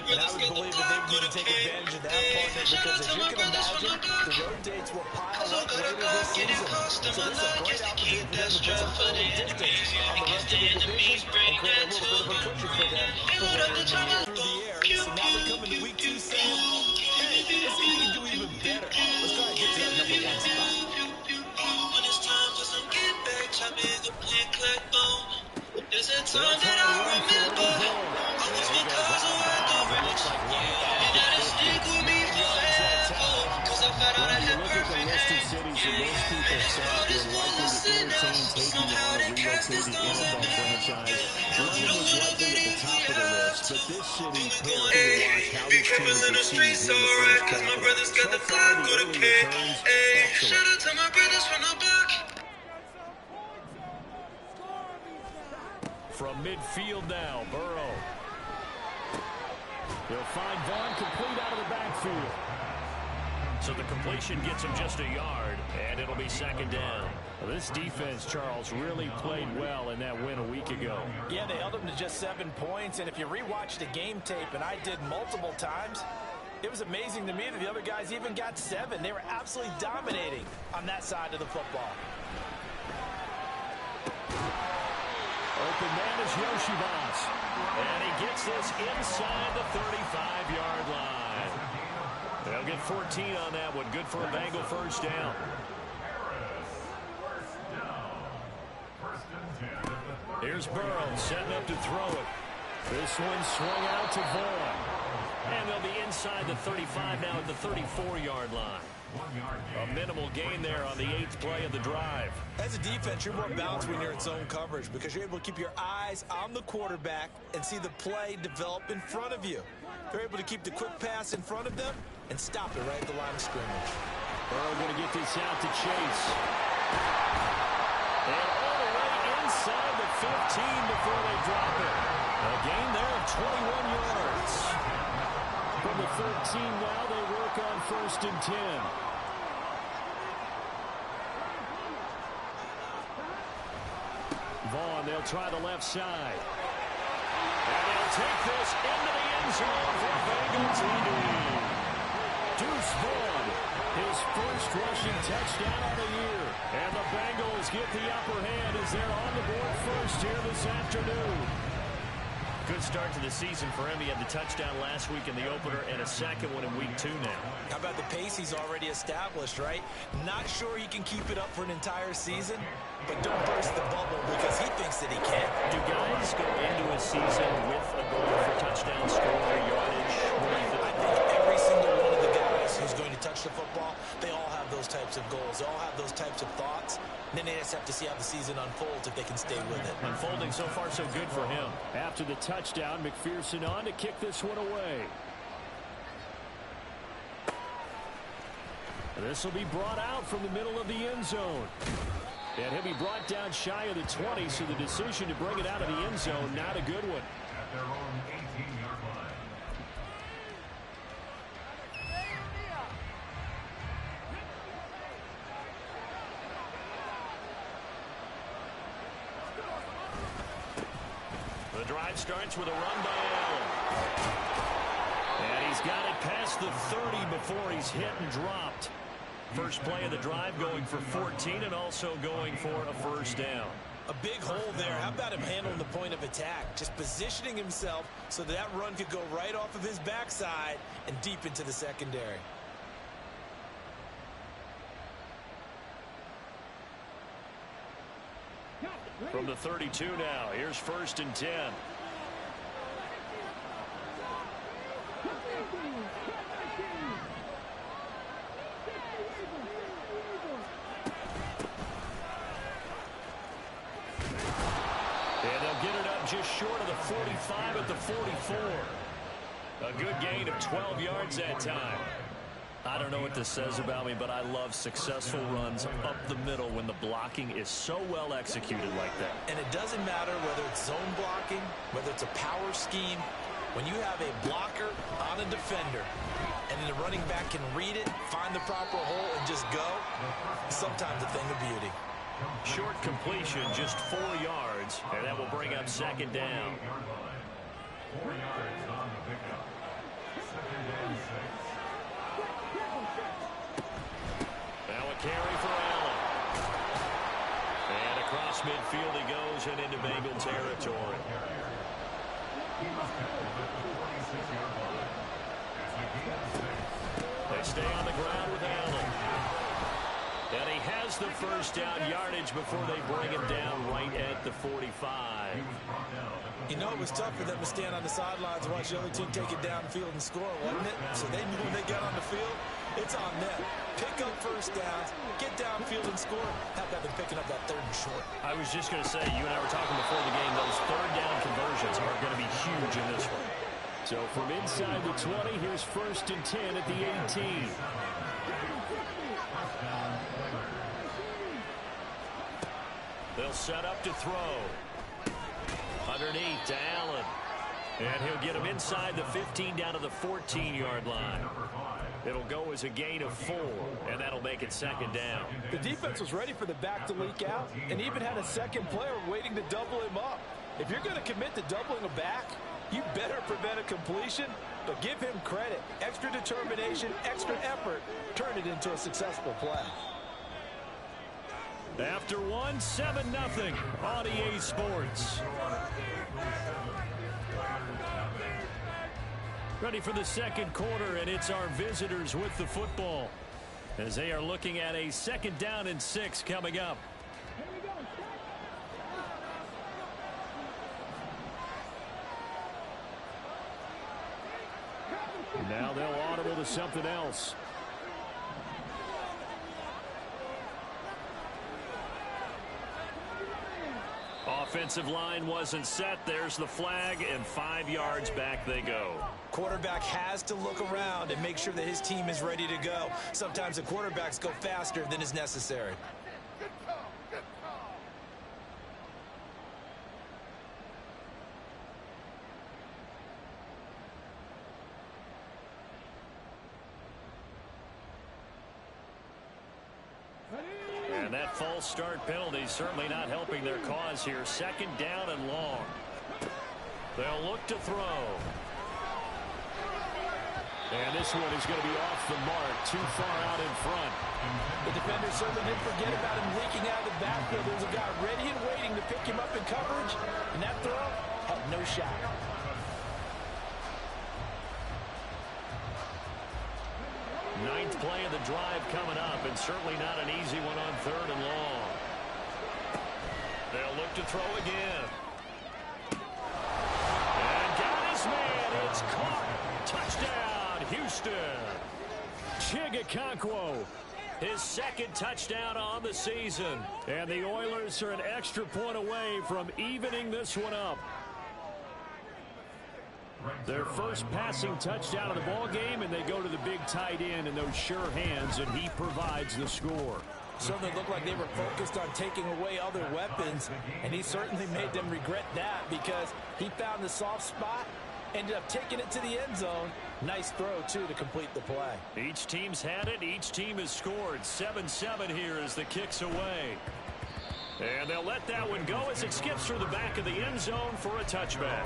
And I would believe that they would need to take advantage of that partner because, as you can imagine, the road dates will pile up later this season. So this is a great opportunity for them to put some early distance on the rest of the division and create a little bit of a cushion for them for later in the year. Through the air, so now we come into week 2 saying, hey, let's see if we can do even better. Let's try to get to that number 1 spot. When it's time for some get back, I make a plan, clap, boom. There's a time that I remember. Always because of what the rest. And that'll stick with me forever. Cause I found out I had perfect cities and most people thought is one was enough. Somehow they cast this stones at me. Counting on elevating the top of the list. But this city can't be careful in the streets, alright. Cause my brother's got the Glock with a K. Hey, shout out to my brothers from the block. From midfield now, Burrow. He'll find Vaughn complete out of the backfield. So the completion gets him just a yard, and it'll be second down. Well, this defense, Charles, really played well in that win a week ago. Yeah, they held them to just 7 points, and if you rewatch the game tape, and I did multiple times, it was amazing to me that the other guys even got 7. They were absolutely dominating on that side of the football. Open man is Yoshibas. And he gets this inside the 35-yard line. They'll get 14 on that one. Good for a Bengal first down. Here's Burrow setting up to throw it. This one swung out to Vaughn. And they'll be inside the 35 now at the 34-yard line. A minimal gain there on the 8th play of the drive. As a defense, you're more balanced when you're in zone coverage because you're able to keep your eyes on the quarterback and see the play develop in front of you. They're able to keep the quick pass in front of them and stop it right at the line of scrimmage. Burrow going to get this out to Chase. And all the way inside the 15 before they drop it. A gain there of 21 yards. From the 13 now, they work on 1st and 10. Vaughn, they'll try the left side. And they'll take this into the end zone for Bengal TD. Deuce Vaughn, his first rushing touchdown of the year. And the Bengals get the upper hand as they're on the board first here this afternoon. Good start to the season for him. He had the touchdown last week in the opener and a second one in week 2 now. How about the pace he's already established, right? Not sure he can keep it up for an entire season, but don't burst the bubble because he thinks that he can. Do guys go into a season with a goal for touchdown score or yardage? I think every single one of the guys who's going to touch the football, they all have those types of goals. They all have those types of thoughts. And then they just have to see how the season unfolds if they can stay with it. Unfolding so far so good for him. After the touchdown, McPherson on to kick this one away. This will be brought out from the middle of the end zone. And he'll be brought down shy of the 20, so the decision to bring it out of the end zone, not a good one. At their own 18-yard line. The drive starts with a run by Allen. And he's got it past the 30 before he's hit and dropped. First play of the drive going for 14 and also going for a first down. A big hole there. How about him handling the point of attack? Just positioning himself so that run could go right off of his backside and deep into the secondary. From the 32 now, here's 1st and 10. And they'll get it up just short of the 45 at the 44. A good gain of 12 yards that time. I don't know what this says about me, but I love successful runs up the middle when the blocking is so well executed like that. And it doesn't matter whether it's zone blocking, whether it's a power scheme. When you have a blocker on a defender and the running back can read it, find the proper hole, and just go, sometimes a thing of beauty. Short completion, just 4 yards, and that will bring up second down. 4 yards on the pickup. Now a carry for Allen. And across midfield he goes and into Bengal territory. They stay on the ground with Allen. And he has the first down yardage before they bring him down right at the 45. You know, it was tough for them to stand on the sidelines and watch the other team take it downfield and score, wasn't it? So they knew when they got on the field, it's on them. Pick up first downs, get downfield and score. How about them picking up that third and short? I was just going to say, you and I were talking before the game, those third down conversions are going to be huge in this one. So from inside the 20, here's 1st and 10 at the 18. They'll set up to throw. Underneath to Allen. And he'll get him inside the 15 down to the 14-yard line. It'll go as a gain of 4, and that'll make it 2nd down. The defense was ready for the back to leak out and even had a second player waiting to double him up. If you're going to commit to doubling a back, you better prevent a completion, but give him credit. Extra determination, extra effort, turn it into a successful play. After one, 7-0 on EA Sports. Ready for the second quarter, and it's our visitors with the football as they are looking at a 2nd down and 6 coming up. Now they'll audible to something else. Offensive line wasn't set. There's the flag, and 5 yards back they go. Quarterback has to look around and make sure that his team is ready to go. Sometimes the quarterbacks go faster than is necessary. And that false start penalty certainly not helping their cause here. 2nd down and long. They'll look to throw. And this one is going to be off the mark, too far out in front. The defender certainly didn't forget about him leaking out of the backfield. There's a guy ready and waiting to pick him up in coverage, and that throw had no shot. Ninth play of the drive coming up, and certainly not an easy one on 3rd and long. They'll look to throw again. And got his man. It's caught. Touchdown, Houston. Chigakonkwo. His 2nd touchdown on the season. And the Oilers are an extra point away from evening this one up. Their first passing touchdown of the ball game, and they go to the big tight end and those sure hands, and he provides the score. Certainly looked like they were focused on taking away other weapons, and he certainly made them regret that because he found the soft spot, ended up taking it to the end zone. Nice throw, too, to complete the play. Each team's had it. Each team has scored. 7-7 here as the kick's away. And they'll let that one go as it skips through the back of the end zone for a touchback.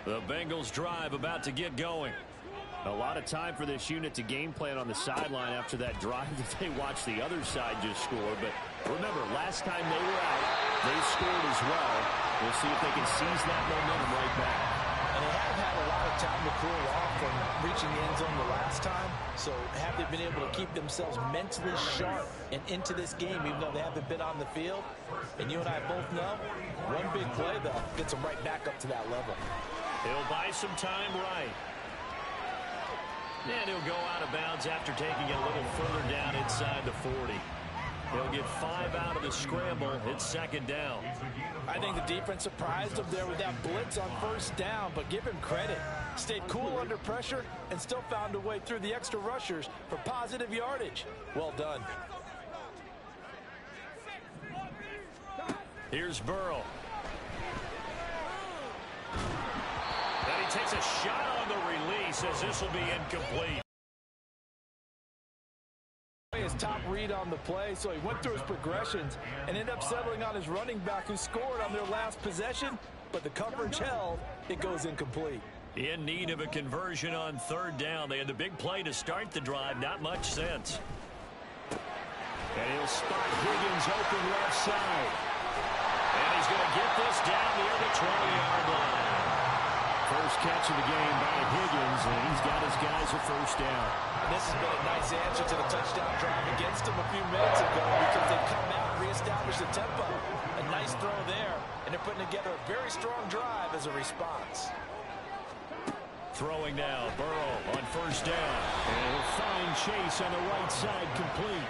The Bengals drive about to get going. A lot of time for this unit to game plan on the sideline after that drive that they watched the other side just score. But remember, last time they were out, they scored as well. We'll see if they can seize that momentum right back. And they have had a lot of time to cool off from reaching the end zone the last time. So have they been able to keep themselves mentally sharp and into this game, even though they haven't been on the field? And you and I both know, one big play, though, gets them right back up to that level. He'll buy some time right. And he'll go out of bounds after taking it a little further down inside the 40. He'll get 5 out of the scramble. It's 2nd down. I think the defense surprised him there with that blitz on 1st down, but give him credit. Stayed cool under pressure and still found a way through the extra rushers for positive yardage. Well done. Here's Burrow. And he takes a shot on the release as this will be incomplete. His top read read on the play, so he went through his progressions and ended up settling on his running back who scored on their last possession, but the coverage held. It goes incomplete. In need of a conversion on third down. They had the big play to start the drive. Not much sense. And he'll spot Higgins open left side. And he's going to get this down near the 20-yard line. First catch of the game by Higgins, and he's got his guys a first down. And this has been a nice answer to the touchdown drive against him a few minutes ago because they've come out and reestablished the tempo. A nice throw there, and they're putting together a very strong drive as a response. Throwing now, Burrow on first down. And he'll find Chase on the right side, complete.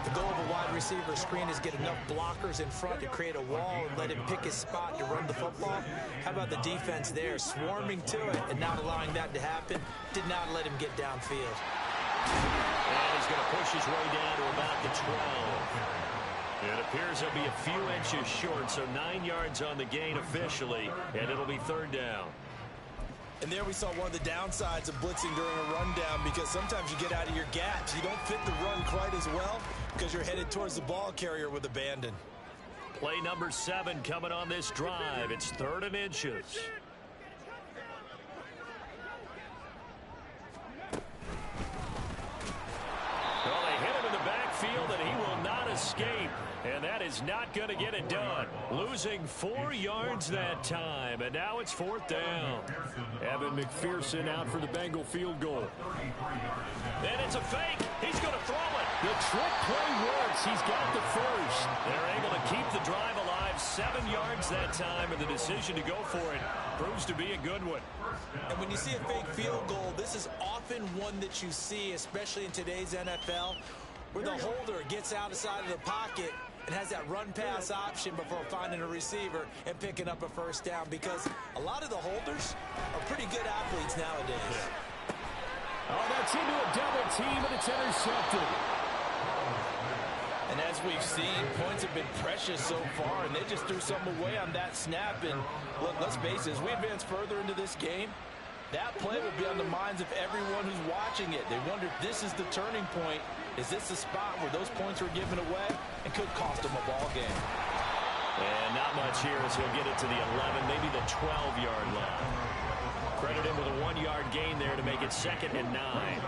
The goal of a wide receiver screen is get enough blockers in front to create a wall and let him pick his spot to run the football. How about the defense there, swarming to it and not allowing that to happen? Did not let him get downfield. And he's going to push his way down to about the 12. It appears he'll be a few inches short, so 9 yards on the gain officially, and it'll be third down. And there we saw one of the downsides of blitzing during a rundown because sometimes you get out of your gaps. You don't fit the run quite as well because you're headed towards the ball carrier with abandon. Play number 7 coming on this drive. It's 3rd and inches. Well, they hit him in the backfield, and he will not escape. And that is not going to get it done. Losing 4 yards that time, and now it's 4th down. Evan McPherson out for the Bengal field goal. And it's a fake. He's going to throw it. The trick play works. He's got the first. They're able to keep the drive alive. 7 yards that time, and the decision to go for it proves to be a good one. And when you see a fake field goal, this is often one that you see, especially in today's NFL, where the holder gets outside of the pocket and has that run-pass option before finding a receiver and picking up a first down because a lot of the holders are pretty good athletes nowadays. Oh, that's into a double team, and it's intercepted. And as we've seen, points have been precious so far, and they just threw something away on that snap. And look, let's face it, as we advance further into this game, that play will be on the minds of everyone who's watching it. They wonder if this is the turning point. Is this the spot where those points were given away and could cost them a ball game? And not much here as he'll get it to the 11, maybe the 12-yard line. Credit him with a 1-yard gain there to make it 2nd and 9.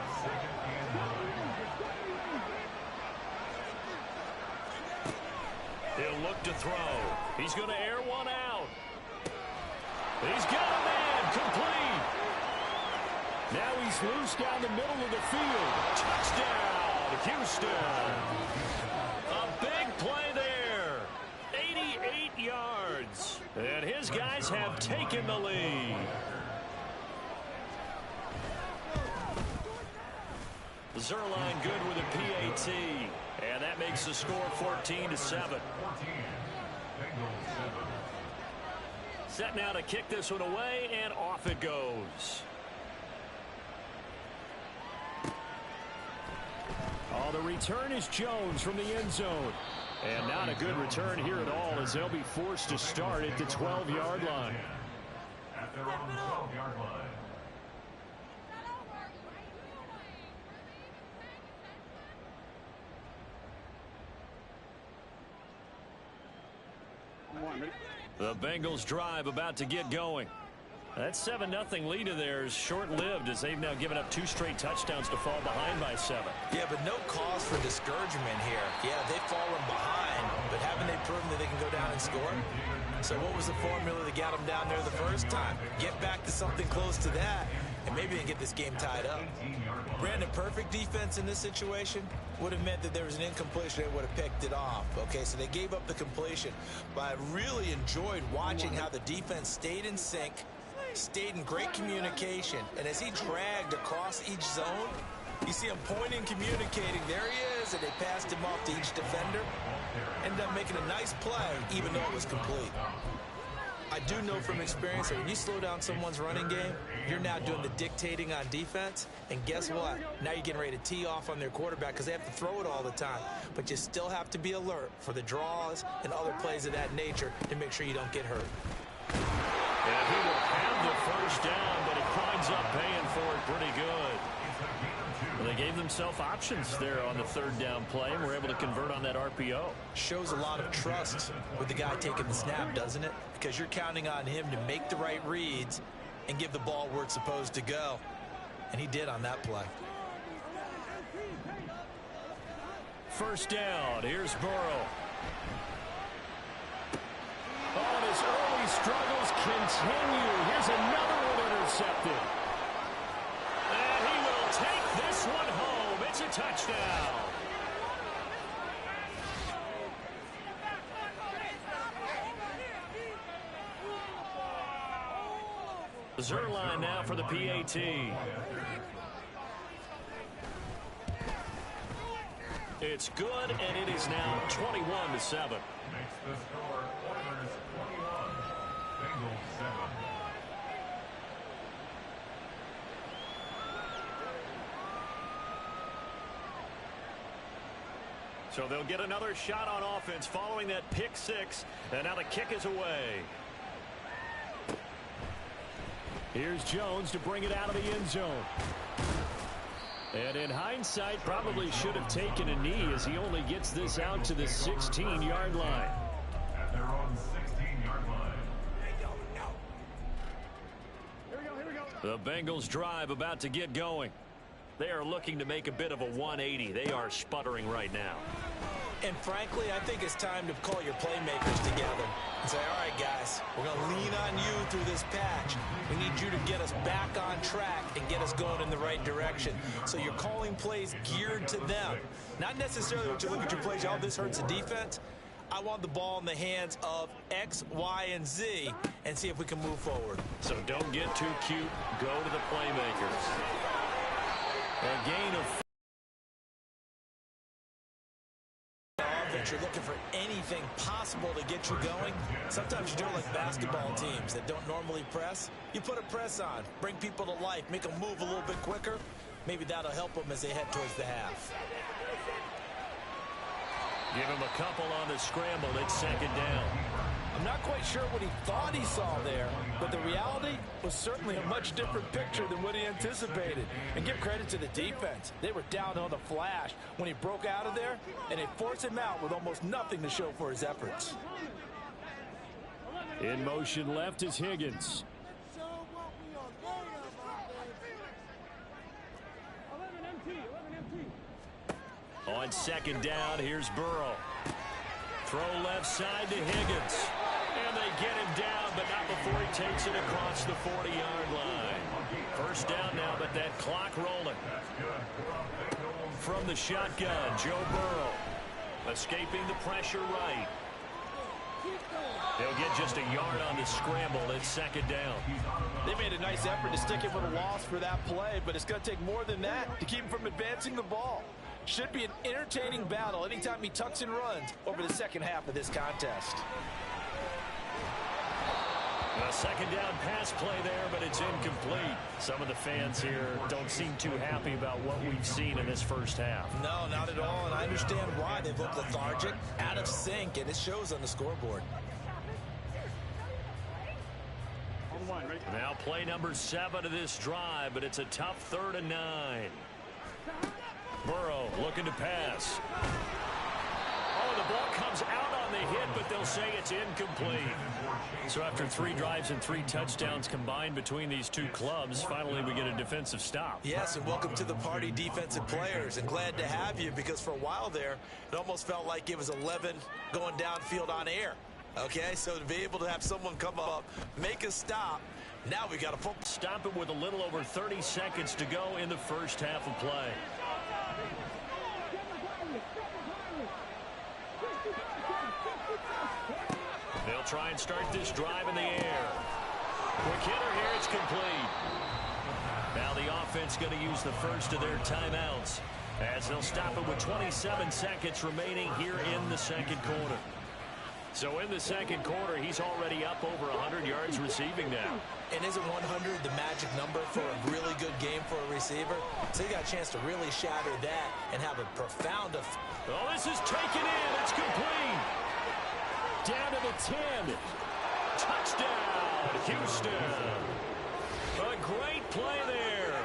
He'll look to throw. He's going to air one out. He's got a man complete. Now he's loose down the middle of the field. Touchdown, Houston. A big play there. 88 yards. And his guys have taken the lead. Zerline good with a PAT. And that makes the score 14-7. Set now to kick this one away, and off it goes. Oh, the return is Jones from the end zone. And not a good return here at all as they'll be forced to start at the 12-yard line. At their own 12-yard line. The Bengals drive about to get going. That 7-0 lead of theirs short-lived as they've now given up 2 straight touchdowns to fall behind by 7. Yeah, but no cause for discouragement here. Yeah, they've fallen behind, but haven't they proven that they can go down and score? So what was the formula that got them down there the first time? Get back to something close to that, and maybe they can get this game tied up. Brandon, perfect defense in this situation would have meant that there was an incompletion. They would have picked it off. Okay, so they gave up the completion. But I really enjoyed watching how the defense stayed in sync, stayed in great communication, and as he dragged across each zone, you see him pointing, communicating. There he is, and they passed him off to each defender. Ended up making a nice play, even though it was complete. I do know from experience that when you slow down someone's running game, you're now doing the dictating on defense. And guess what? Now you're getting ready to tee off on their quarterback because they have to throw it all the time. But you still have to be alert for the draws and other plays of that nature to make sure you don't get hurt. And he will have the first down, but he winds up paying for it pretty good. Well, they gave themselves options there on the third down play and were able to convert on that RPO. Shows a lot of trust with the guy taking the snap, doesn't it? Because you're counting on him to make the right reads and give the ball where it's supposed to go. And he did on that play. First down. Here's Burrow. Oh, and his early struggles continue. Here's another one intercepted. And he will take this one home. It's a touchdown. Zuerlein now for the PAT. It's good, and it is now 21-7. Makes the score Oilers 21, Bengals 7. So they'll get another shot on offense following that pick six, and now the kick is away. Here's Jones to bring it out of the end zone. And in hindsight, probably should have taken a knee as he only gets this out to the 16-yard line. At their own 16-yard line. The Bengals drive about to get going. They are looking to make a bit of a 180. They are sputtering right now. And frankly, I think it's time to call your playmakers together and say, all right, guys, we're going to lean on you through this patch. We need you to get us back on track and get us going in the right direction. So you're calling plays geared to them. Not necessarily when you look at your plays, oh, this hurts the defense. I want the ball in the hands of X, Y, and Z and see if we can move forward. So don't get too cute. Go to the playmakers. A gain of You're looking for anything possible to get you going. Sometimes you do it like basketball teams that don't normally press. You put a press on, bring people to life, make them move a little bit quicker. Maybe that'll help them as they head towards the half. Give him a couple on the scramble. It's second down. I'm not quite sure what he thought he saw there, but the reality was certainly a much different picture than what he anticipated. And give credit to the defense. They were down on the flash when he broke out of there, and they forced him out with almost nothing to show for his efforts. In motion left is Higgins. On second down, here's Burrow. Throw left side to Higgins. And they get him down, but not before he takes it across the 40-yard line. First down now, but that clock rolling. From the shotgun, Joe Burrow. Escaping the pressure right. They'll get just a yard on the scramble. It's second down. They made a nice effort to stick him with a loss for that play, but it's going to take more than that to keep him from advancing the ball. Should be an entertaining battle anytime he tucks and runs over the second half of this contest. A second down pass play there, but it's incomplete. Some of the fans here don't seem too happy about what we've seen in this first half. No, not at all, and I understand why. They've looked lethargic, out of sync, and it shows on the scoreboard. Now play number 7 of this drive, but it's a tough 3rd and 9. Burrow looking to pass. Oh, the ball comes out on the hit, but they'll say it's incomplete. So after 3 drives and 3 touchdowns combined between these two clubs, finally we get a defensive stop. Yes, and welcome to the party, defensive players, and glad to have you because for a while there, it almost felt like it was 11 going downfield on air. Okay, so to be able to have someone come up, make a stop, now we got to stop it with a little over 30 seconds to go in the first half of play. They'll try and start this drive in the air. Quick hitter here, it's complete. Now the offense going to use the first of their timeouts as they'll stop it with 27 seconds remaining here in the second quarter. So in the second quarter, he's already up over 100 yards receiving now. And isn't 100 the magic number for a really good game for a receiver? So you got a chance to really shatter that and have a profound effect. Oh, this is taken in. It's complete. Down to the 10. Touchdown, Houston. A great play there.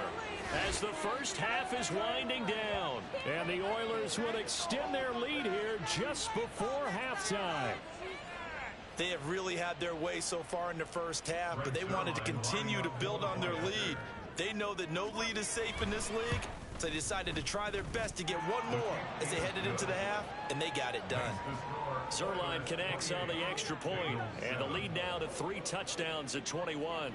as the first half is winding down. And the Oilers would extend their lead here just before halftime. They have really had their way so far in the first half, but they wanted to continue to build on their lead. They know that no lead is safe in this league, so they decided to try their best to get one more as they headed into the half, and they got it done. Zuerlein connects on the extra point, and the lead now to 3 touchdowns at 21.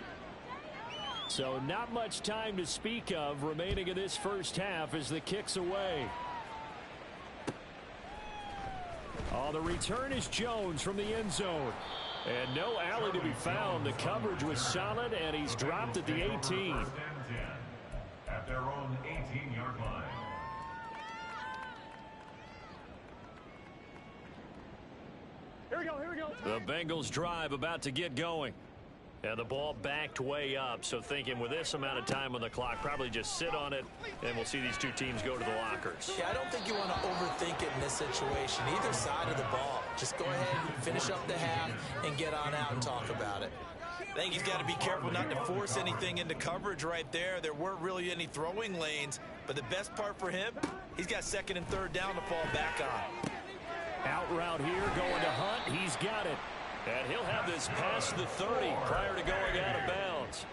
So not much time to speak of remaining in this first half as the kick's away. Oh, the return is Jones from the end zone. And no alley to be found. The coverage was solid, and he's dropped at the 18. At their own 18-yard line. Here we go. The Bengals drive about to get going. And the ball backed way up, so thinking with this amount of time on the clock, probably just sit on it, and we'll see these two teams go to the lockers. Yeah, I don't think you want to overthink it in this situation, either side of the ball. Just go ahead and finish up the half and get on out and talk about it. I think he's got to be careful not to force anything into coverage right there. There weren't really any throwing lanes, but the best part for him, he's got 2nd and 3rd down to fall back on. Out route here, going to Hunt. He's got it. And he'll have this past the 30 prior to going out of bounds.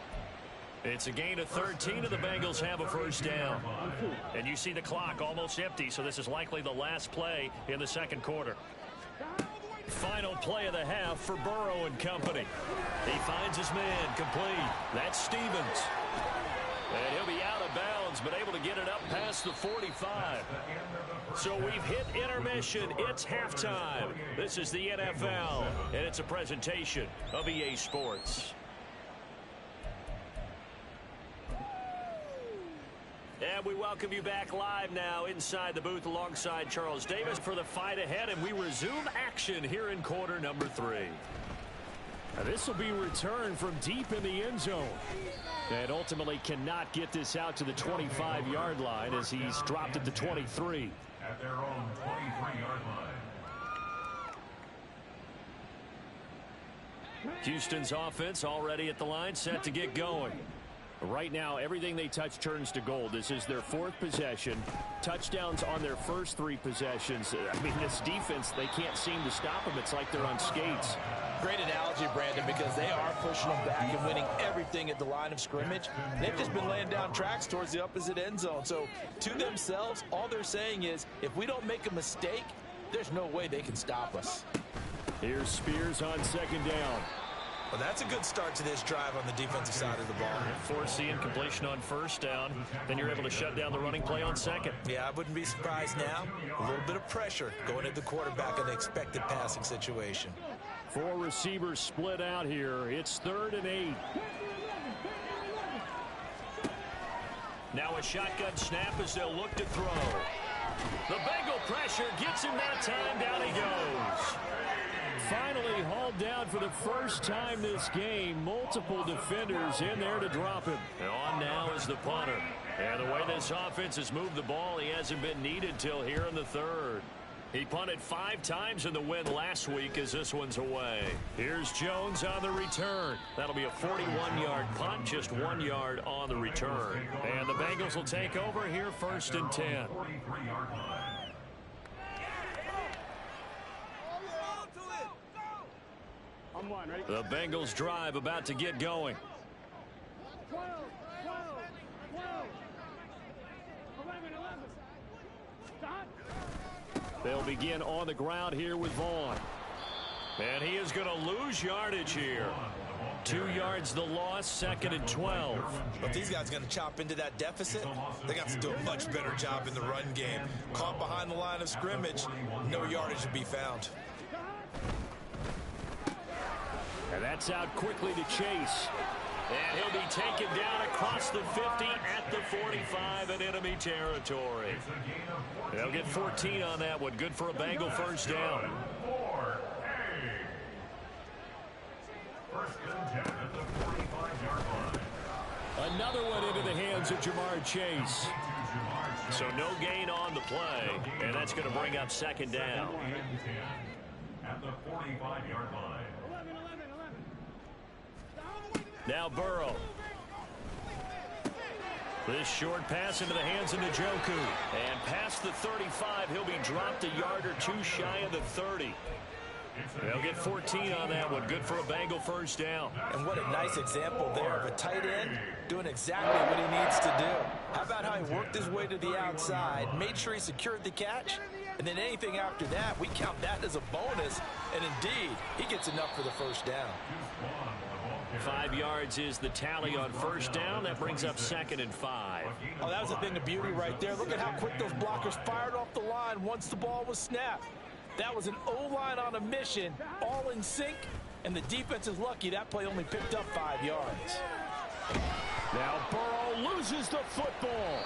It's a gain of 13, and the Bengals have a first down. And you see the clock almost empty, so this is likely the last play in the second quarter. Final play of the half for Burrow and company. He finds his man complete. That's Stevens. And he'll be out of bounds, but able to get it up past the 45. So we've hit intermission. It's halftime. This is the NFL, and it's a presentation of EA Sports. And we welcome you back live now inside the booth alongside Charles Davis for the fight ahead, and we resume action here in quarter number 3. This will be returned from deep in the end zone. And ultimately cannot get this out to the 25-yard line as he's dropped at the 23. At their own 23-yard line. Houston's offense already at the line, set to get going. Right now, everything they touch turns to gold. This is their 4th possession. Touchdowns on their first 3 possessions. I mean, this defense, they can't seem to stop them. It's like they're on skates. Great analogy, Brandon, because they are pushing them back and winning everything at the line of scrimmage. They've just been laying down tracks towards the opposite end zone. So to themselves, all they're saying is, if we don't make a mistake, there's no way they can stop us. Here's Spears on 2nd down. Well, that's a good start to this drive on the defensive side of the ball. Force the incompletion on 1st down. Then you're able to shut down the running play on 2nd. Yeah, I wouldn't be surprised now. A little bit of pressure going at the quarterback in an expected passing situation. 4 receivers split out here. It's 3rd and 8. Now a shotgun snap as they'll look to throw. The Bengal pressure gets him that time. Down he goes. Finally hauled down for the first time this game. Multiple defenders in there to drop him. And on now is the punter. And the way this offense has moved the ball, he hasn't been needed till here in the 3rd. He punted 5 times in the win last week as this one's away. Here's Jones on the return. That'll be a 41-yard punt, just 1 yard on the return. And the Bengals will take over here 1st and 10. 43-yard line. The Bengals drive about to get going. They'll begin on the ground here with Vaughn. And he is going to lose yardage here. 2 yards the loss, 2nd and 12. But these guys are going to chop into that deficit. They got to do a much better job in the run game. Caught behind the line of scrimmage, no yardage to be found. And that's out quickly to Chase. And he'll be taken down across the 50 at the 45 in enemy territory. They'll get 14 on that one. Good for a Bengal first down. 1st and 10 at the 45-yard line. Another one into the hands of Jamar Chase. So no gain on the play, and that's going to bring up 2nd down. At the 45-yard line. Now Burrow. This short pass into the hands of Njoku. And past the 35, he'll be dropped a yard or two shy of the 30. They'll get 14 on that one. Good for a Bengal first down. And what a nice example there of a tight end doing exactly what he needs to do. How about how he worked his way to the outside, made sure he secured the catch, and then anything after that, we count that as a bonus. And indeed, he gets enough for the first down. 5 yards is the tally on first down. That brings up 2nd and 5. Oh, that was a thing of beauty right there. Look at how quick those blockers fired off the line once the ball was snapped. That was an O-line on a mission, all in sync, and the defense is lucky that play only picked up 5 yards. Now Burrow loses the football.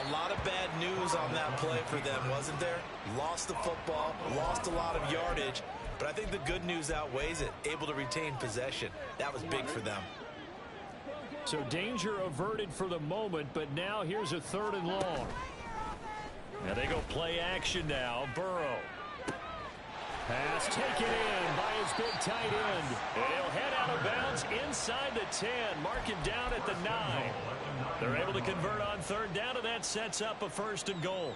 A lot of bad news on that play for them, wasn't there? Lost the football, lost a lot of yardage, but I think the good news outweighs it. Able to retain possession. That was big for them. So danger averted for the moment, but now here's a 3rd and long. Now they go play action now. Burrow. Pass taken in by his big tight end. And he'll head out of bounds inside the 10. Mark him down at the 9. They're able to convert on 3rd down, and that sets up a 1st and goal.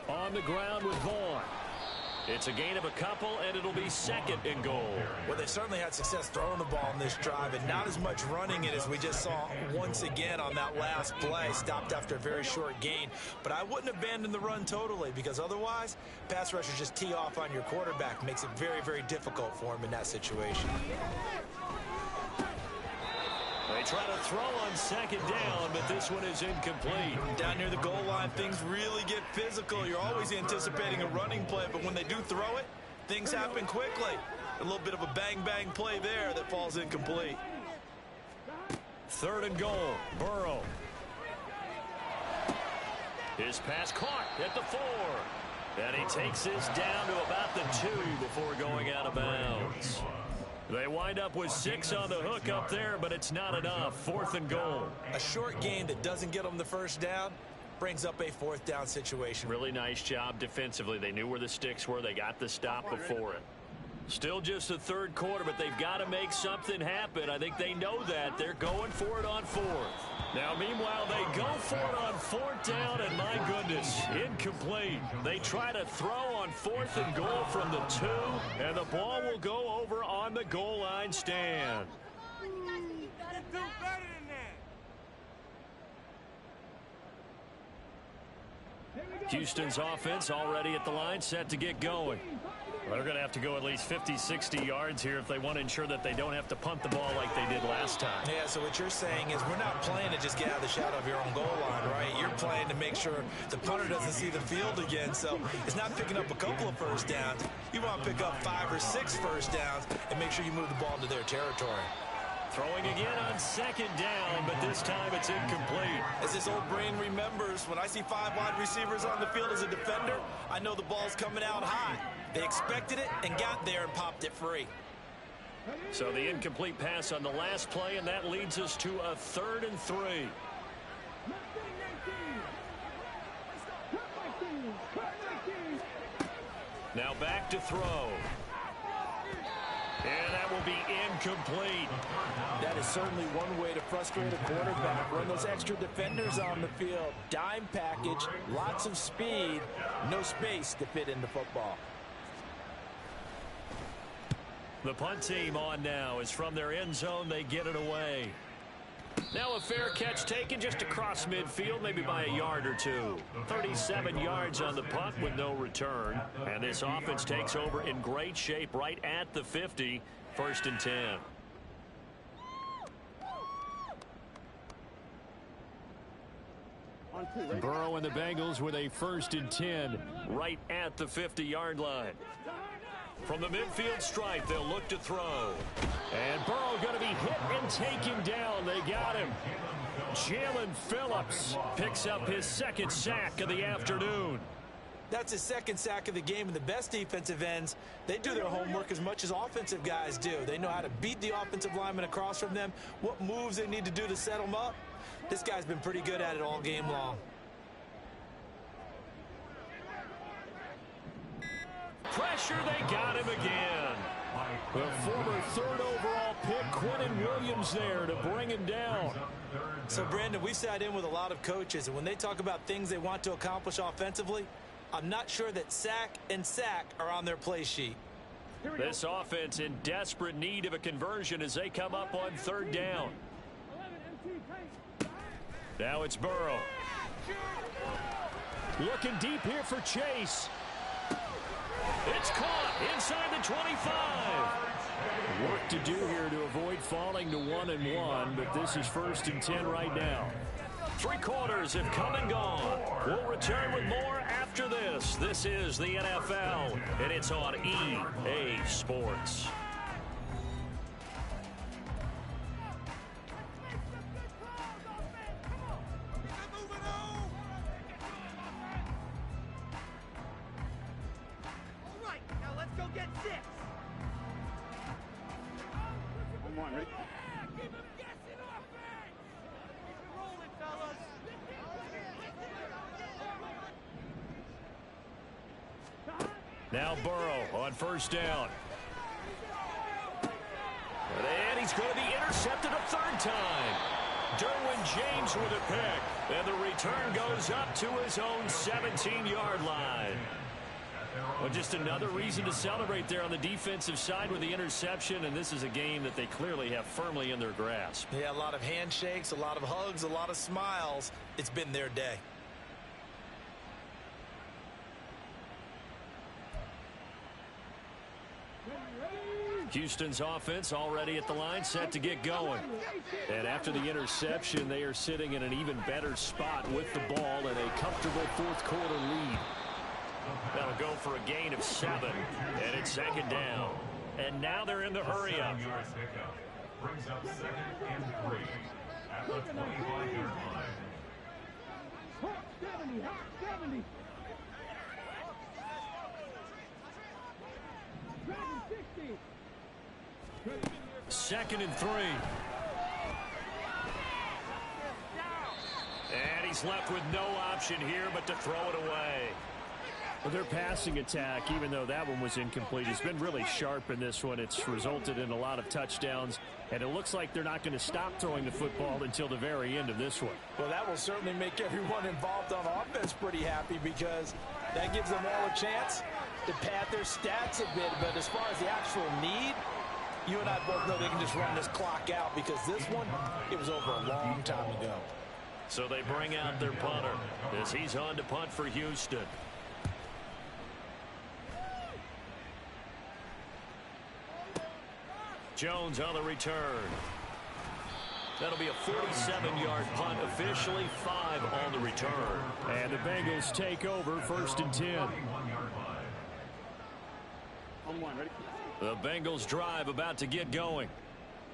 On the ground with Vaughn. It's a gain of a couple, and it'll be 2nd and goal. Well, they certainly had success throwing the ball in this drive, and not as much running it as we just saw once again on that last play. Stopped after a very short gain. But I wouldn't abandon the run totally, because otherwise, pass rushers just tee off on your quarterback. Makes it very, very difficult for him in that situation. They try to throw on 2nd down, but this one is incomplete. Down near the goal line, things really get physical. You're always anticipating a running play, but when they do throw it, things happen quickly. A little bit of a bang-bang play there that falls incomplete. 3rd and goal, Burrow. His pass caught at the 4. And he takes this down to about the 2 before going out of bounds. They wind up with 6 on the hook up there, but it's not enough. 4th and goal. A short gain that doesn't get them the first down brings up a 4th down situation. Really nice job defensively. They knew where the sticks were. They got the stop before it. Still just the 3rd quarter, but they've got to make something happen. I think they know that. They're going for it on 4th. Now, meanwhile, they go for it on 4th down, and my goodness, incomplete. They try to throw on 4th and goal from the 2, and the ball will go over on the goal line stand. Houston's offense already at the line, set to get going. Well, they're going to have to go at least 50, 60 yards here if they want to ensure that they don't have to punt the ball like they did last time. Yeah, so what you're saying is we're not playing to just get out of the shadow of your own goal line, right? You're playing to make sure the punter doesn't see the field again. So it's not picking up a couple of first downs. You want to pick up 5 or 6 first downs and make sure you move the ball into their territory. Throwing again on 2nd down, but this time it's incomplete. As this old brain remembers, when I see 5 wide receivers on the field as a defender, I know the ball's coming out hot. They expected it and got there and popped it free. So the incomplete pass on the last play, and that leads us to a 3rd and 3. Now back to throw. And that will be incomplete. That is certainly one way to frustrate a quarterback. Run those extra defenders on the field. Dime package, lots of speed, no space to fit in the football. The punt team on now is from their end zone. They get it away. Now a fair catch taken just across midfield, maybe by a yard or 2. 37 yards on the punt with no return. And this offense takes over in great shape right at the 50. 1st and 10. Burrow and the Bengals with a 1st and 10 right at the 50-yard line. From the midfield stripe, they'll look to throw. And Burrow going to be hit and taken down. They got him. Jalen Phillips picks up his 2nd sack of the afternoon. That's his 2nd sack of the game, and the best defensive ends, they do their homework as much as offensive guys do. They know how to beat the offensive lineman across from them, what moves they need to do to set them up. This guy's been pretty good at it all game long. Pressure pressure. They got him again. The former third overall pick, Quinnen Williams, there to bring him down. So, Brandon, we sat in with a lot of coaches, and when they talk about things they want to accomplish offensively, I'm not sure that sack and sack are on their play sheet. This offense in desperate need of a conversion as they come up on third down. Now it's Burrow. Looking deep here for Chase. It's caught inside the 25. Work to do here to avoid falling to 1-1, but this is 1st and 10 right now. 3 quarters have come and gone. We'll return with more after this. This is the NFL, and it's on EA Sports. Now Burrow on first down. And he's going to be intercepted a third time. Derwin James with a pick. And the return goes up to his own 17-yard line. Well, just another reason to celebrate there on the defensive side with the interception, and this is a game that they clearly have firmly in their grasp. Yeah, a lot of handshakes, a lot of hugs, a lot of smiles. It's been their day. Houston's offense already at the line, set to get going. And after the interception, they are sitting in an even better spot with the ball and a comfortable fourth quarter lead. That'll go for a gain of 7, and it's 2nd down. And now they're in the hurry up. Brings up 2nd and 3 at the 25-yard line. 70. 2nd and 3. And he's left with no option here but to throw it away. Well, their passing attack, even though that one was incomplete, has been really sharp in this one. It's resulted in a lot of touchdowns, and it looks like they're not going to stop throwing the football until the very end of this one. Well, that will certainly make everyone involved on offense pretty happy because that gives them all a chance to pad their stats a bit. But as far as the actual need, you and I both know they can just run this clock out because this one, it was over a long time ago. So they bring out their punter as he's on to punt for Houston. Jones on the return. That'll be a 47-yard punt, officially 5 on the return. And the Bengals take over 1st and 10. The Bengals drive about to get going.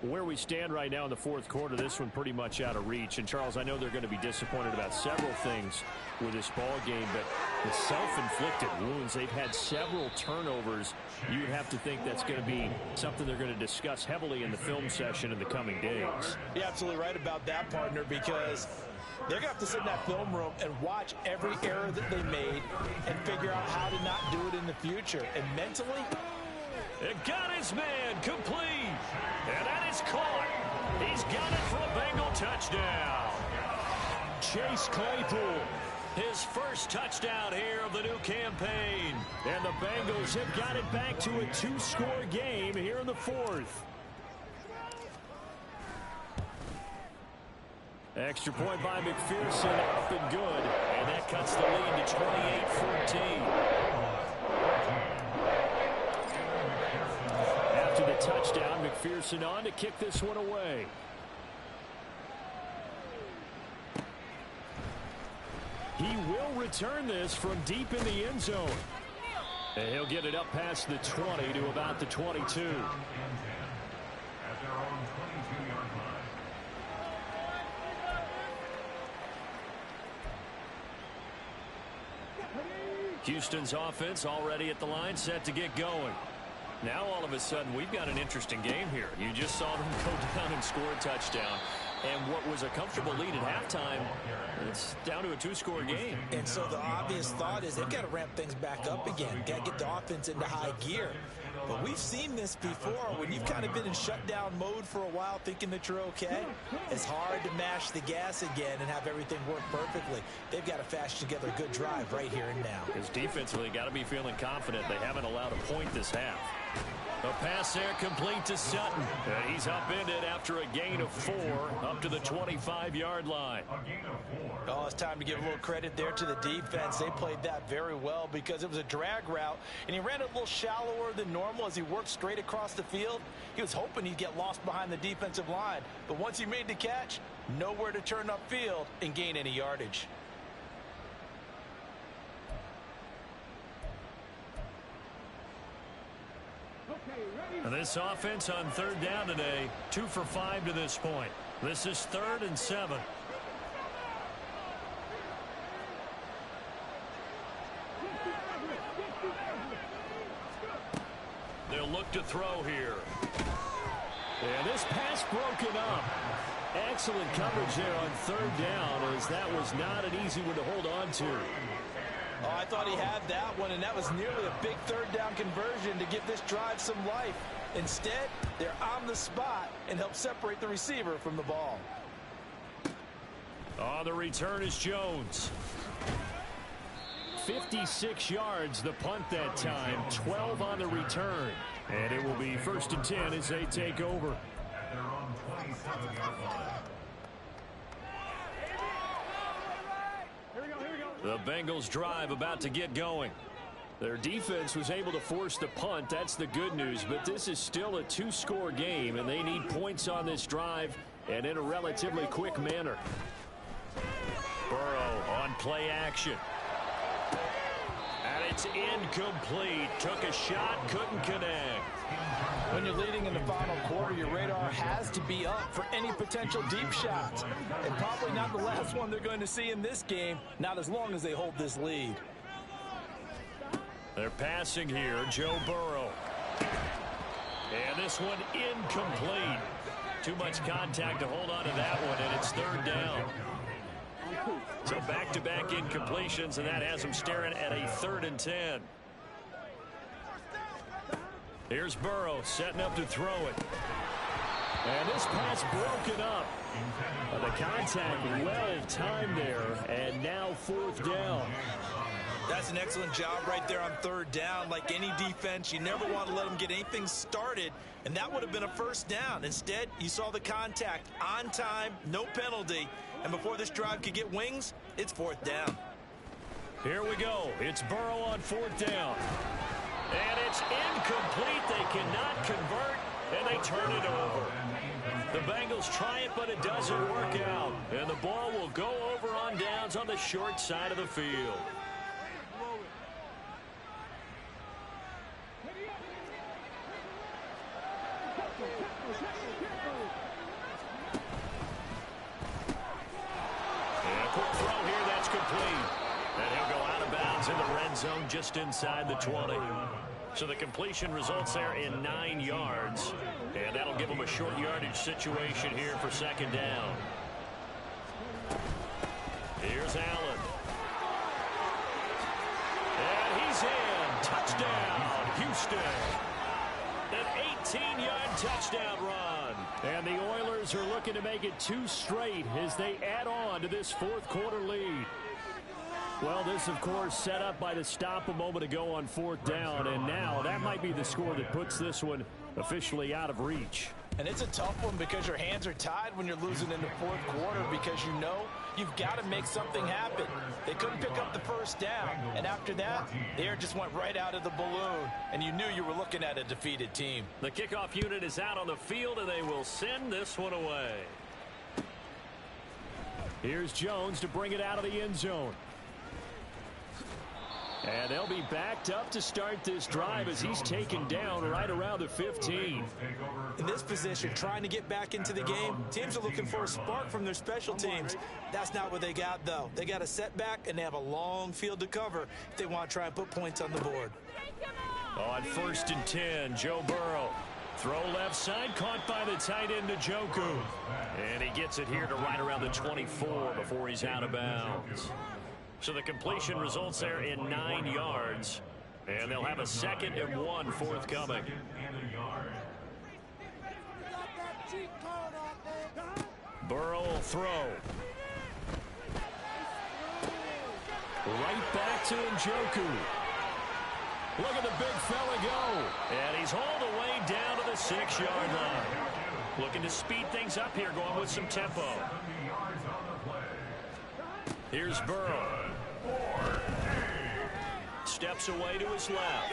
Where we stand right now in the fourth quarter, this one pretty much out of reach. And, Charles, I know they're going to be disappointed about several things with this ball game, but the self-inflicted wounds, they've had several turnovers. You would have to think that's going to be something they're going to discuss heavily in the film session in the coming days. You're absolutely right about that, partner, because they're going to have to sit in that film room and watch every error that they made and figure out how to not do it in the future. And mentally, it got his man complete. And that is caught. He's got it for a Bengal touchdown. Chase Claypool, his first touchdown here of the new campaign. And the Bengals have got it back to a 2-score game here in the fourth. Extra point by McPherson, up and good. And that cuts the lead to 28-14. After the touchdown, McPherson on to kick this one away. He will return this from deep in the end zone. And he'll get it up past the 20 to about the 22. At their own 22-yard line. Houston's offense already at the line, set to get going. Now all of a sudden we've got an interesting game here. You just saw them go down and score a touchdown. And what was a comfortable lead at halftime, it's down to a two-score game. And so the obvious thought is they've got to ramp things back up again. Got to get the offense into high gear. But we've seen this before. When you've kind of been in shutdown mode for a while thinking that you're okay, it's hard to mash the gas again and have everything work perfectly. They've got to fashion together a good drive right here and now. Because defensively, got to be feeling confident. They haven't allowed a point this half. A pass there complete to Sutton. And he's upended after a gain of 4 up to the 25-yard line. Oh, it's time to give a little credit there to the defense. They played that very well because it was a drag route, and he ran it a little shallower than normal as he worked straight across the field. He was hoping he'd get lost behind the defensive line, but once he made the catch, nowhere to turn upfield and gain any yardage. And this offense on third down today, 2 for 5 to this point. This is 3rd and 7. They'll look to throw here. And this pass broken up. Excellent coverage there on third down, as that was not an easy one to hold on to. Oh, I thought he had that one, and that was nearly a big third down conversion to give this drive some life. Instead, they're on the spot and help separate the receiver from the ball. On the return is Jones. 56 yards the punt that time, 12 on the return. And it will be 1st and 10 as they take over. They're on 27-yard line. The Bengals drive about to get going. Their defense was able to force the punt. That's the good news. But this is still a 2-score game, and they need points on this drive and in a relatively quick manner. Burrow on play action. And it's incomplete. Took a shot, couldn't connect. When you're leading in the final quarter, your radar has to be up for any potential deep shots. And probably not the last one they're going to see in this game, not as long as they hold this lead. They're passing here, Joe Burrow. And this one incomplete. Too much contact to hold on to that one, and it's 3rd down. So back-to-back incompletions, and that has them staring at a 3rd and 10. Here's Burrow setting up to throw it. And this pass broken up. The contact well timed there, and now 4th down. That's an excellent job right there on 3rd down. Like any defense, you never want to let them get anything started, and that would have been a 1st down. Instead, you saw the contact on time, no penalty, and before this drive could get wings, it's 4th down. Here we go. It's Burrow on 4th down. And it's incomplete. They cannot convert, and they turn it over. The Bengals try it, but it doesn't work out. And the ball will go over on downs on the short side of the field. And a quick throw here, that's complete. And he'll go out of bounds in the red zone just inside the 20. So the completion results there in 9 yards. And that'll give them a short yardage situation here for 2nd down. Here's Allen. And he's in. Touchdown, Houston. An 18-yard touchdown run. And the Oilers are looking to make it 2 straight as they add on to this 4th quarter lead. Well, this, of course, set up by the stop a moment ago on 4th down, and now that might be the score that puts this one officially out of reach. And it's a tough one because your hands are tied when you're losing in the 4th quarter because you know you've got to make something happen. They couldn't pick up the 1st down, and after that, the air just went right out of the balloon, and you knew you were looking at a defeated team. The kickoff unit is out on the field, and they will send this one away. Here's Jones to bring it out of the end zone. And they'll be backed up to start this drive as he's taken down right around the 15. In this position, trying to get back into the game, teams are looking for a spark from their special teams. That's not what they got, though. They got a setback, and they have a long field to cover if they want to try and put points on the board. On 1st and 10, Joe Burrow. Throw left side, caught by the tight end, Njoku. And he gets it here to right around the 24 before he's out of bounds. So the completion results there in 9 yards. And they'll have a 2nd and 1 forthcoming. Burrow will throw. Right back to Njoku. Look at the big fella go. And he's hauled away down to the 6-yard line. Looking to speed things up here, going with some tempo. Here's Burrow. Steps away to his left.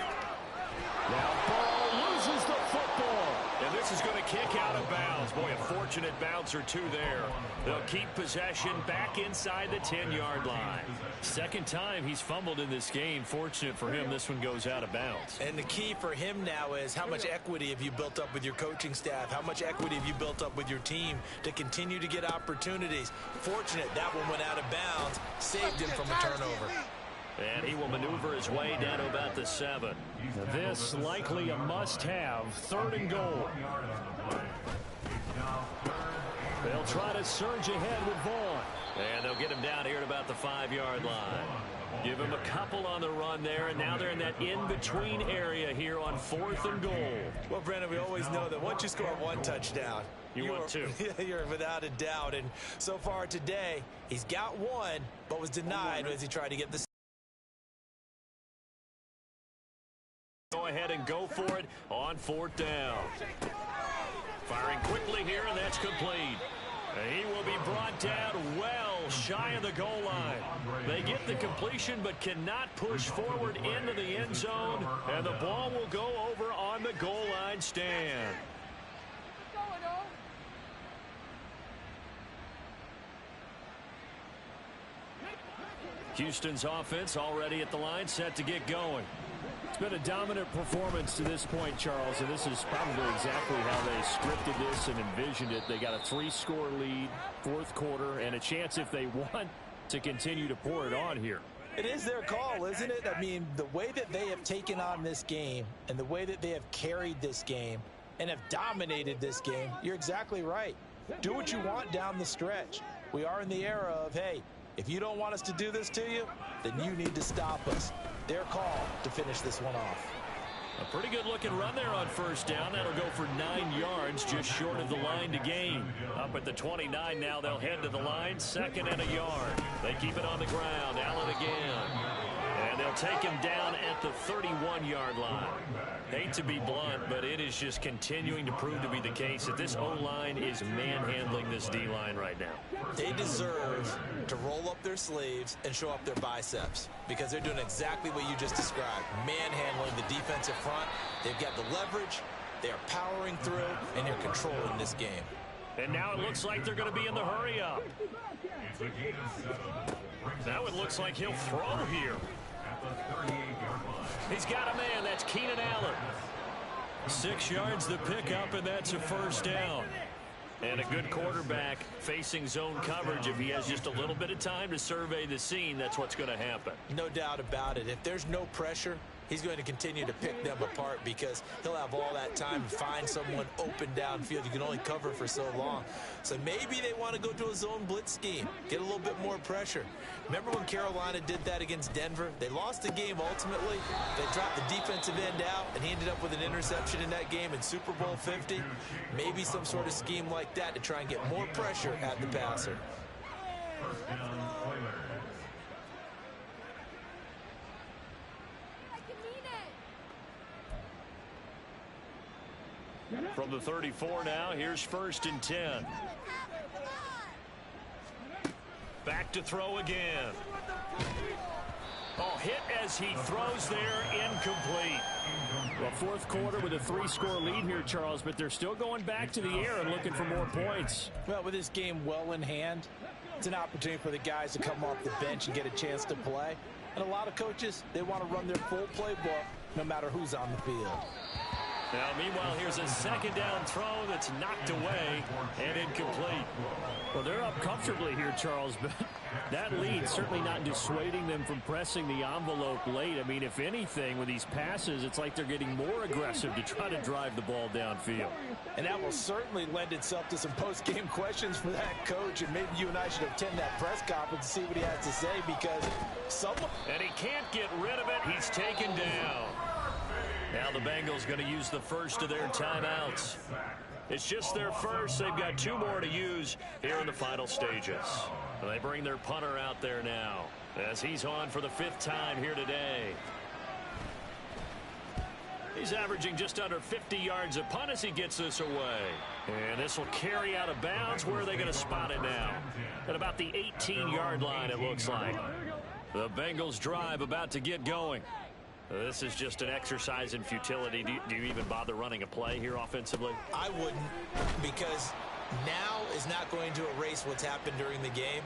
Now Burrow loses the football. And this is going to kick out of bounds. Boy, a fortunate bounce or two there. They'll keep possession back inside the 10-yard line. Second time he's fumbled in this game. Fortunate for him, this one goes out of bounds. And the key for him now is how much equity have you built up with your coaching staff? How much equity have you built up with your team to continue to get opportunities? Fortunate that one went out of bounds, saved him from a turnover. And he will maneuver his way down to about the 7. This likely a must-have. 3rd and goal. They'll try to surge ahead with Vaughn. And they'll get him down here at about the 5-yard line. Give him a couple on the run there, and now they're in that in-between area here on 4th and goal. Well, Brandon, we always know that once you score 1 touchdown, you want 2. You're without a doubt. And so far today, he's got 1, but was denied as he tried to get the go ahead and go for it on 4th down. Firing quickly here, and that's complete. He will be brought down well shy of the goal line. They get the completion but cannot push forward into the end zone, and the ball will go over on the goal line stand. Houston's offense already at the line, set to get going. It's been a dominant performance to this point, Charles, and this is probably exactly how they scripted this and envisioned it. They got a 3-score lead, 4th quarter, and a chance if they want to continue to pour it on here. It is their call, isn't it? I mean, the way that they have taken on this game and the way that they have carried this game and have dominated this game, you're exactly right. Do what you want down the stretch. We are in the era of, hey, if you don't want us to do this to you, then you need to stop us. Their call to finish this one off. A pretty good looking run there on 1st down. That'll go for 9 yards, just short of the line to gain. Up at the 29 now, they'll head to the line, 2nd and a yard. They keep it on the ground. Allen again. And they'll take him down at the 31-yard line. Hate to be blunt, but it is just continuing to prove to be the case that this O-line is manhandling this D-line right now. They deserve to roll up their sleeves and show up their biceps because they're doing exactly what you just described, manhandling the defensive front. They've got the leverage, they are powering through, and they're controlling this game. And now it looks like they're going to be in the hurry-up. Now it looks like he'll throw here. He's got a man. That's Keenan Allen. 6 yards the pickup, and that's a 1st down. And a good quarterback facing zone coverage. If he has just a little bit of time to survey the scene, that's what's going to happen. No doubt about it. If there's no pressure, he's going to continue to pick them apart because he'll have all that time to find someone open downfield. You can only cover for so long. So maybe they want to go to a zone blitz scheme, get a little bit more pressure. Remember when Carolina did that against Denver? They lost the game ultimately. They dropped the defensive end out, and he ended up with an interception in that game in Super Bowl 50. Maybe some sort of scheme like that to try and get more pressure at the passer. From the 34 now, here's 1st and 10. Back to throw again. Oh, hit as he throws there, incomplete. Well, 4th quarter with a 3-score lead here, Charles, but they're still going back to the air and looking for more points. Well, with this game well in hand, it's an opportunity for the guys to come off the bench and get a chance to play. And a lot of coaches, they want to run their full playbook no matter who's on the field. Now, meanwhile, here's a second down throw that's knocked away and incomplete. Well, they're up comfortably here, Charles, but that lead certainly not dissuading them from pressing the envelope late. I mean, if anything, with these passes, it's like they're getting more aggressive to try to drive the ball downfield. And that will certainly lend itself to some post-game questions for that coach, and maybe you and I should attend that press conference and see what he has to say, because someone... And he can't get rid of it. He's taken down. Now the Bengals going to use the first of their timeouts. It's just their first. They've got 2 more to use here in the final stages. And they bring their punter out there now as he's on for the 5th time here today. He's averaging just under 50 yards a punt as he gets this away. And this will carry out of bounds. Where are they going to spot it now? At about the 18-yard line, it looks like. The Bengals drive about to get going. This is just an exercise in futility. Do you even bother running a play here offensively? I wouldn't, because now is not going to erase what's happened during the game.